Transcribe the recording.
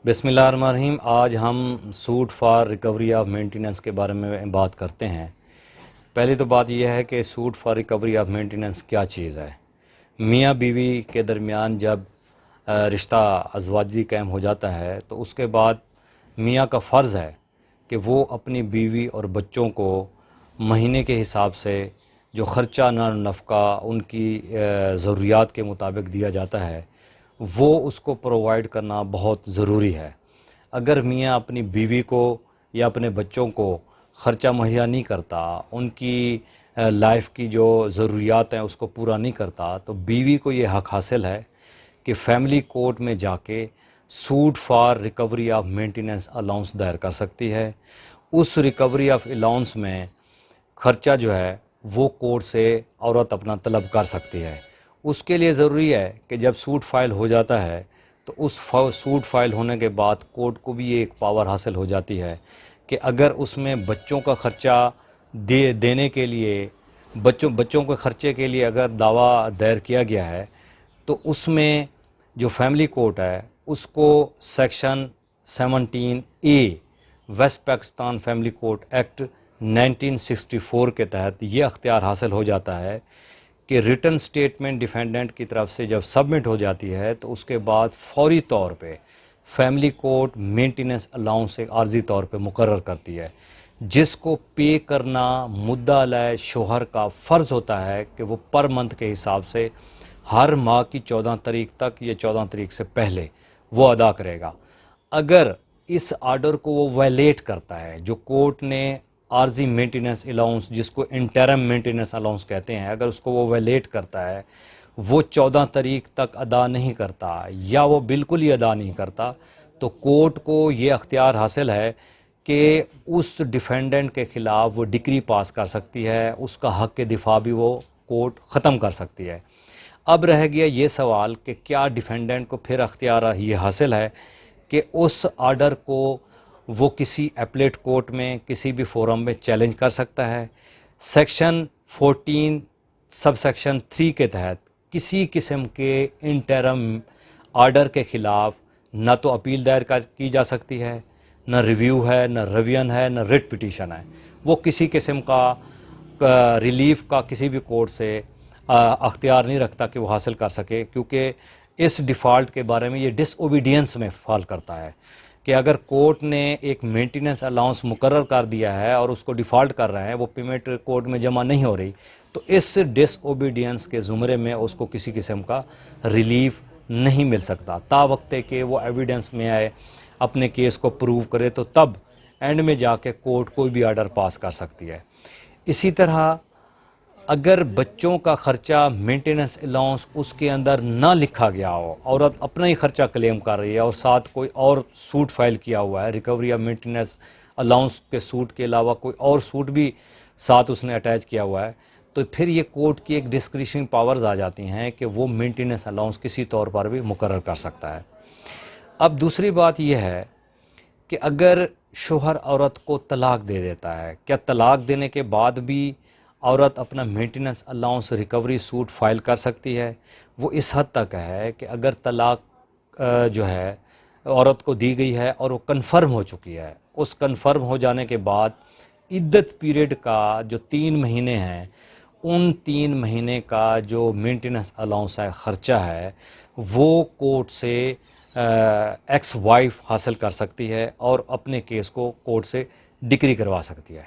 بسم اللہ الرحمن الرحیم۔ آج ہم suit for recovery of maintenance کے بارے میں بات کرتے ہیں۔ پہلی تو بات یہ ہے کہ suit for recovery of maintenance کیا چیز ہے۔ میاں بیوی کے درمیان جب رشتہ ازواجی قائم ہو جاتا ہے تو اس کے بعد میاں کا فرض ہے کہ وہ اپنی بیوی اور بچوں کو مہینے کے حساب سے جو خرچہ نفقہ ان کی ضروریات کے مطابق دیا جاتا ہے وہ اس کو پرووائڈ کرنا بہت ضروری ہے۔ اگر میاں اپنی بیوی کو یا اپنے بچوں کو خرچہ مہیا نہیں کرتا، ان کی لائف کی جو ضروریات ہیں اس کو پورا نہیں کرتا، تو بیوی کو یہ حق حاصل ہے کہ فیملی کورٹ میں جا کے suit for recovery of maintenance allowance دائر کر سکتی ہے۔ اس ریکوری آف الاؤنس میں خرچہ جو ہے وہ کورٹ سے عورت اپنا طلب کر سکتی ہے۔ اس کے لیے ضروری ہے کہ جب سوٹ فائل ہو جاتا ہے تو اس سوٹ فائل ہونے کے بعد کورٹ کو بھی یہ ایک پاور حاصل ہو جاتی ہے کہ اگر اس میں بچوں کا خرچہ دینے کے لیے بچوں کے خرچے کے لیے اگر دعویٰ دائر کیا گیا ہے تو اس میں جو فیملی کورٹ ہے اس کو section 17A West Pakistan family court act 1964 کے تحت یہ اختیار حاصل ہو جاتا ہے کہ ریٹن سٹیٹمنٹ ڈیفینڈنٹ کی طرف سے جب سبمٹ ہو جاتی ہے تو اس کے بعد فوری طور پہ فیملی کورٹ مینٹیننس الاؤنس ایک عارضی طور پہ مقرر کرتی ہے، جس کو پے کرنا مدعا علیہ شوہر کا فرض ہوتا ہے کہ وہ پر منتھ کے حساب سے ہر ماہ کی 14 تاریخ تک یا 14 تاریخ سے پہلے وہ ادا کرے گا۔ اگر اس آرڈر کو وہ وائلیٹ کرتا ہے، جو کورٹ نے عارضی مینٹیننس الاؤنس جس کو انٹرم مینٹیننس الاؤنس کہتے ہیں، اگر اس کو وہ وائلیٹ کرتا ہے، وہ 14 تاریخ تک ادا نہیں کرتا یا وہ بالکل ہی ادا نہیں کرتا، تو کورٹ کو یہ اختیار حاصل ہے کہ اس ڈیفینڈنٹ کے خلاف وہ ڈکری پاس کر سکتی ہے، اس کا حق دفاع بھی وہ کورٹ ختم کر سکتی ہے۔ اب رہ گیا یہ سوال کہ کیا ڈیفینڈنٹ کو پھر اختیار یہ حاصل ہے کہ اس آرڈر کو وہ کسی اپلیٹ کورٹ میں کسی بھی فورم میں چیلنج کر سکتا ہے۔ سیکشن 14 سب سیکشن 3 کے تحت کسی قسم کے انٹرم آرڈر کے خلاف نہ تو اپیل دائر کی جا سکتی ہے، نہ ریویو ہے، نہ ریویژن ہے، نہ ریٹ پٹیشن ہے۔ وہ کسی قسم کا ریلیف کا کسی بھی کورٹ سے اختیار نہیں رکھتا کہ وہ حاصل کر سکے، کیونکہ اس ڈیفالٹ کے بارے میں یہ ڈس اوبیڈینس میں فال کرتا ہے کہ اگر کورٹ نے ایک مینٹیننس الاؤنس مقرر کر دیا ہے اور اس کو ڈیفالٹ کر رہے ہیں، وہ پیمنٹ کورٹ میں جمع نہیں ہو رہی، تو اس ڈس اوبیڈینس کے زمرے میں اس کو کسی قسم کا ریلیف نہیں مل سکتا تا وقت کہ وہ ایویڈنس میں آئے، اپنے کیس کو پروو کرے، تو تب اینڈ میں جا کے کورٹ کوئی بھی آرڈر پاس کر سکتی ہے۔ اسی طرح اگر بچوں کا خرچہ مینٹیننس الاؤنس اس کے اندر نہ لکھا گیا ہو، عورت اپنا ہی خرچہ کلیم کر رہی ہے اور ساتھ کوئی اور سوٹ فائل کیا ہوا ہے، ریکوری آف مینٹیننس الاؤنس کے سوٹ کے علاوہ کوئی اور سوٹ بھی ساتھ اس نے اٹیچ کیا ہوا ہے، تو پھر یہ کورٹ کی ایک ڈسکریشن پاورز آ جاتی ہیں کہ وہ مینٹیننس الاؤنس کسی طور پر بھی مقرر کر سکتا ہے۔ اب دوسری بات یہ ہے کہ اگر شوہر عورت کو طلاق دے دیتا ہے، کیا طلاق دینے کے بعد بھی عورت اپنا maintenance allowance recovery suit file کر سکتی ہے؟ وہ اس حد تک ہے کہ اگر طلاق جو ہے عورت کو دی گئی ہے اور وہ کنفرم ہو چکی ہے، اس کنفرم ہو جانے کے بعد عدت پیریڈ کا جو 3 مہینے ہیں، ان 3 مہینے کا جو مینٹیننس الاؤنس ہے، خرچہ ہے، وہ کورٹ سے ایکس وائف حاصل کر سکتی ہے اور اپنے کیس کو کورٹ سے ڈکری کروا سکتی ہے۔